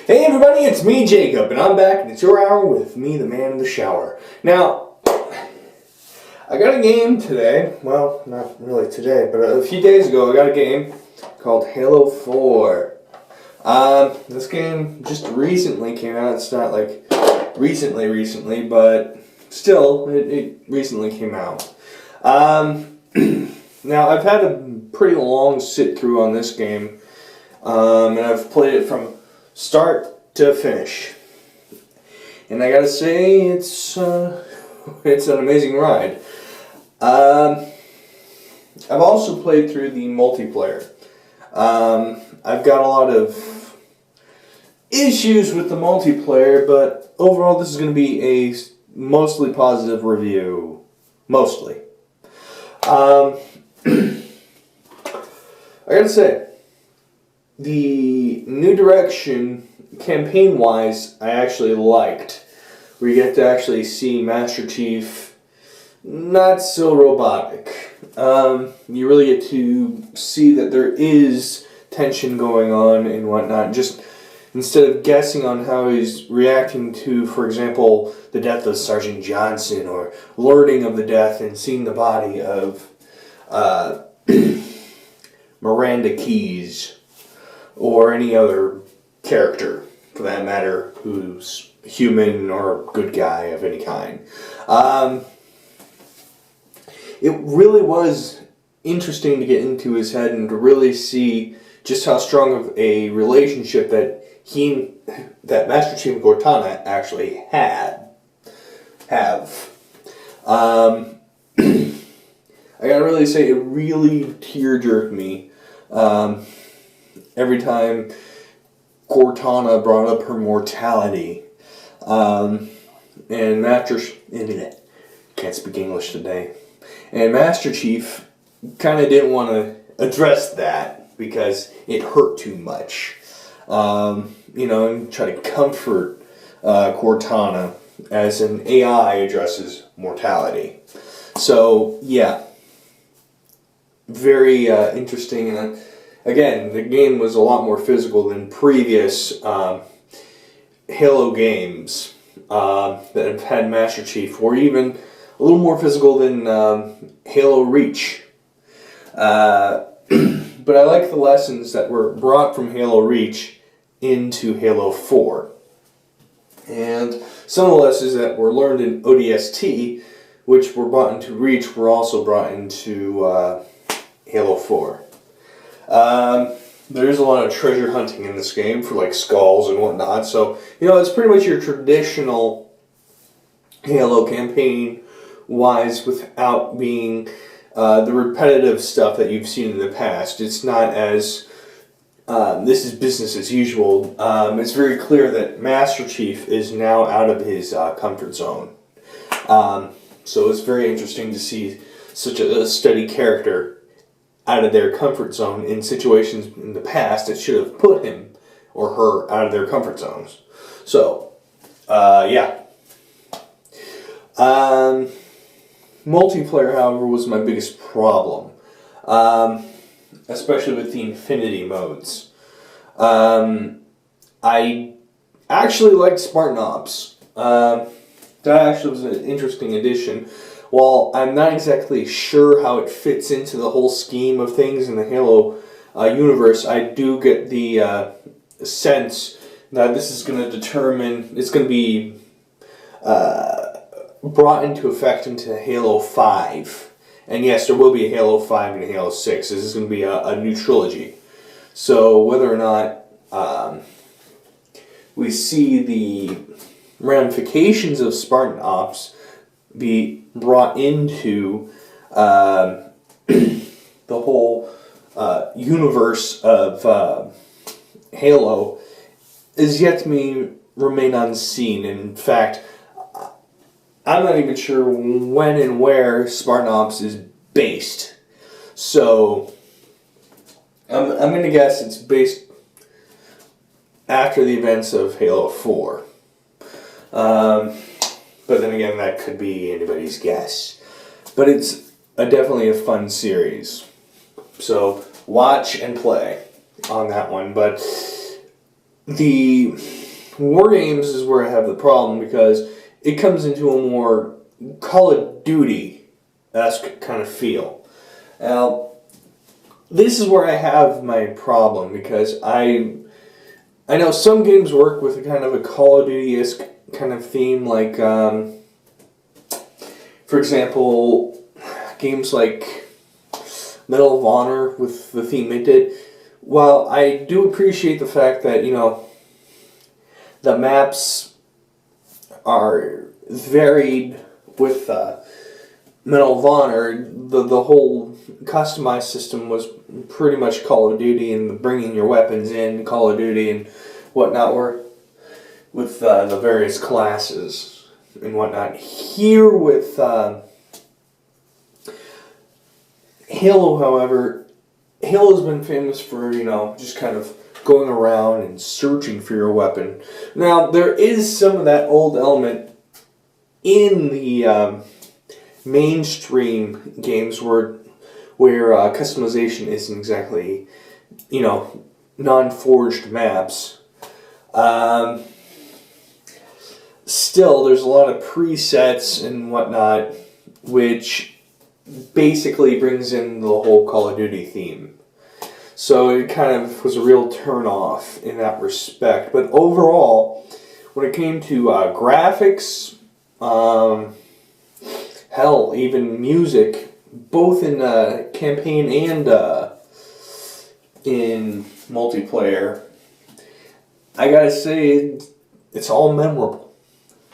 Hey everybody, it's me, Jacob, and I'm back, and it's your hour with me, the man in the shower. Now, I got a game today, well, not really today, but a few days ago, I got a game called Halo 4. This game just recently came out. It's not like recently, but still, it recently came out. Now, I've had a pretty long sit-through on this game, and I've played it from start to finish. And I gotta say, it's an amazing ride. I've also played through the multiplayer. I've got a lot of issues with the multiplayer, but overall this is going to be a mostly positive review. Mostly. I gotta say, the new direction, campaign-wise, I actually liked. Where you get to actually see Master Chief not so robotic. You really get to see that there is tension going on and whatnot. Just instead of guessing on how he's reacting to, for example, the death of Sergeant Johnson, or learning of the death and seeing the body of Miranda Keyes, or any other character, for that matter, who's human or good guy of any kind. It really was interesting to get into his head and to really see just how strong of a relationship that Master Chief and Cortana actually have. I gotta really say, it really tear-jerked me every time Cortana brought up her mortality. And can't speak English today. And Master Chief kind of didn't want to address that because it hurt too much. And try to comfort Cortana as an AI addresses mortality. So, yeah. Very interesting. And again, the game was a lot more physical than previous Halo games that have had Master Chief, or even a little more physical than Halo Reach. But I like the lessons that were brought from Halo Reach into Halo 4. And some of the lessons that were learned in ODST, which were brought into Reach, were also brought into Halo 4. There's a lot of treasure hunting in this game for like skulls and whatnot. So, it's pretty much your traditional Halo campaign wise, without being the repetitive stuff that you've seen in the past. It's not as this is business as usual. It's very clear that Master Chief is now out of his comfort zone. So it's very interesting to see such a steady character out of their comfort zone in situations in the past that should have put him or her out of their comfort zones. So, yeah. Multiplayer, however, was my biggest problem. Especially with the Infinity modes. I actually liked Spartan Ops. That actually was an interesting addition. While I'm not exactly sure how it fits into the whole scheme of things in the Halo universe, I do get the sense that this is going to it's going to be brought into effect into Halo 5. And yes, there will be a Halo 5 and a Halo 6. This is going to be a new trilogy. So whether or not we see the ramifications of Spartan Ops be brought into the whole universe of Halo is yet to remain unseen. In fact, I'm not even sure when and where Spartan Ops is based. So, I'm going to guess it's based after the events of Halo 4. But then again, that could be anybody's guess. But it's definitely a fun series. So, watch and play on that one. But The War Games is where I have the problem because it comes into a more Call of Duty-esque kind of feel. Now, this is where I have my problem because I know some games work with a kind of a Call of Duty-esque kind of theme, like, for example, games like Medal of Honor with the theme it did. While I do appreciate the fact that, the maps are varied with Medal of Honor, the whole customized system was pretty much Call of Duty, and bringing your weapons in Call of Duty and whatnot were with the various classes and whatnot. Here with Halo, however, Halo's been famous for, just kind of going around and searching for your weapon. Now, there is some of that old element in the mainstream games where customization isn't exactly, non-forged maps. Still, there's a lot of presets and whatnot, which basically brings in the whole Call of Duty theme. So it kind of was a real turn-off in that respect. But overall, when it came to graphics, hell, even music, both in campaign and in multiplayer, I gotta say, it's all memorable.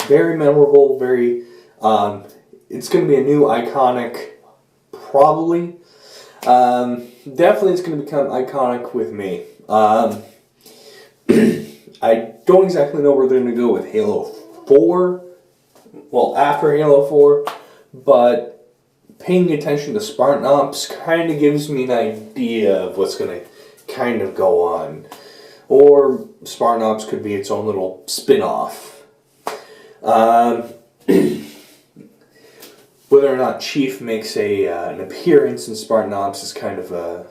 Very memorable, very... it's going to be a new iconic, probably. Definitely it's going to become iconic with me. I don't exactly know where they're going to go with Halo 4. Well, after Halo 4. But paying attention to Spartan Ops kind of gives me an idea of what's going to kind of go on. Or Spartan Ops could be its own little spin-off. Whether or not Chief makes an appearance in Spartan Ops is kind of a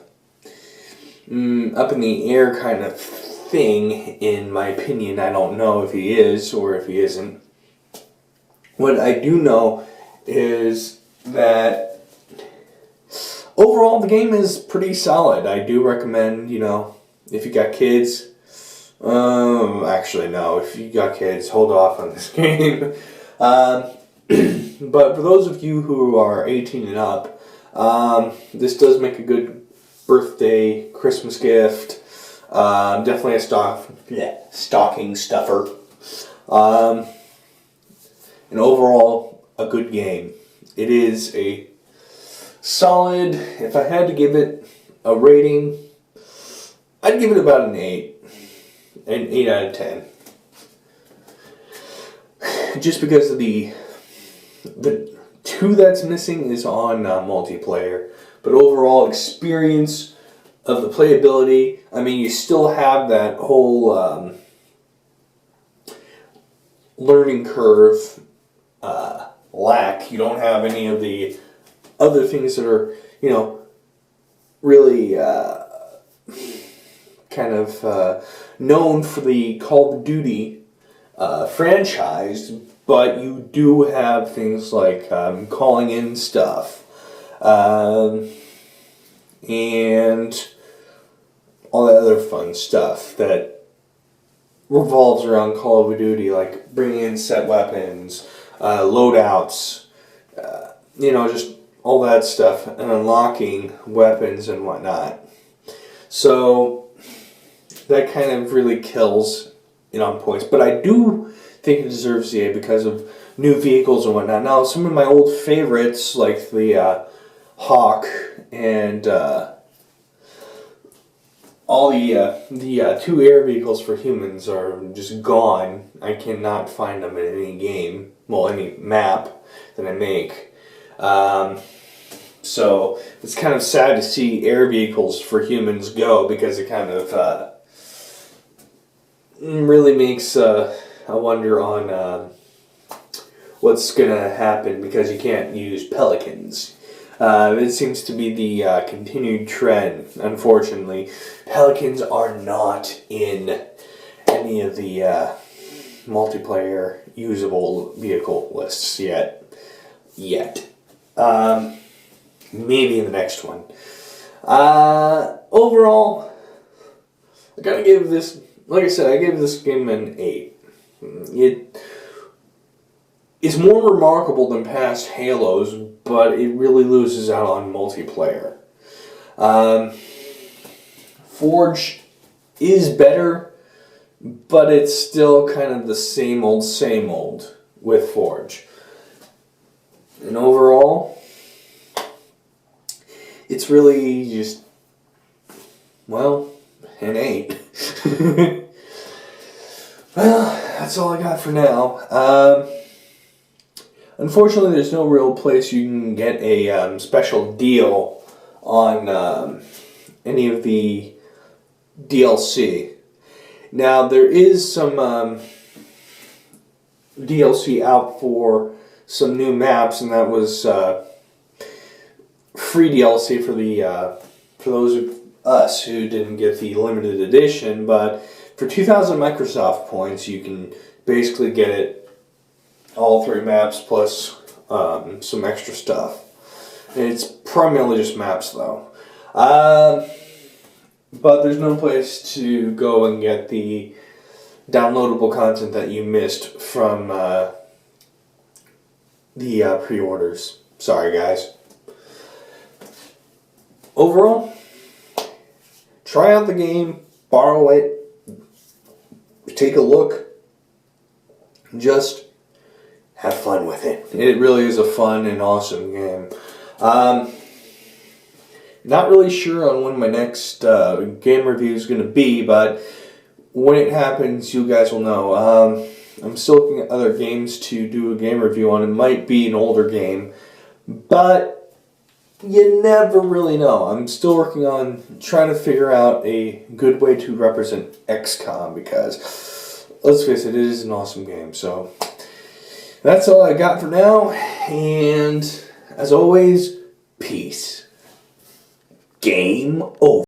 up in the air kind of thing, in my opinion. I don't know if he is or if he isn't. What I do know is that overall the game is pretty solid. I do recommend, if you got kids, actually no, if you got kids, hold off on this game. But for those of you who are 18 and up, this does make a good birthday, Christmas gift. Definitely a stocking stuffer. And overall, a good game. It is a solid, if I had to give it a rating, I'd give it about an 8. An 8 out of 10. Just because of the 2 that's missing is on multiplayer. But overall experience of the playability, I mean, you still have that whole learning curve lack. You don't have any of the other things that are, really kind of known for the Call of Duty franchise, but you do have things like calling in stuff and all that other fun stuff that revolves around Call of Duty, like bringing in set weapons, loadouts, just all that stuff, and unlocking weapons and whatnot. So that kind of really kills it on points. But I do think it deserves the A because of new vehicles and whatnot. Now, some of my old favorites, like the Hawk and all the 2 air vehicles for humans are just gone. I cannot find them in any game, any map that I make. So it's kind of sad to see air vehicles for humans go, because it kind of really makes I wonder on what's going to happen, because you can't use Pelicans. It seems to be the continued trend, unfortunately. Pelicans are not in. And any of the multiplayer usable vehicle lists yet. Maybe in the next one. Overall, I gotta give this, like I said, I gave this game an 8. It is more remarkable than past Halos, but it really loses out on multiplayer. Forge is better, but it's still kind of the same old with Forge. And overall, it's really just, well, an 8. Well, that's all I got for now. Unfortunately, there's no real place you can get a special deal on any of the DLC. Now, there is some DLC out for some new maps, and that was free DLC for those of us who didn't get the limited edition. But for 2,000 Microsoft points, you can basically get it all 3 maps plus some extra stuff. And it's primarily just maps, though. But there's no place to go and get the downloadable content that you missed from the pre-orders. Sorry, guys. Overall, try out the game, borrow it, take a look, just have fun with it. It really is a fun and awesome game. Not really sure on when my next game review is going to be, but when it happens, you guys will know. I'm still looking at other games to do a game review on. It might be an older game, but you never really know. I'm still working on trying to figure out a good way to represent XCOM, because, let's face it, it is an awesome game. So that's all I got for now, and as always, peace. Game over.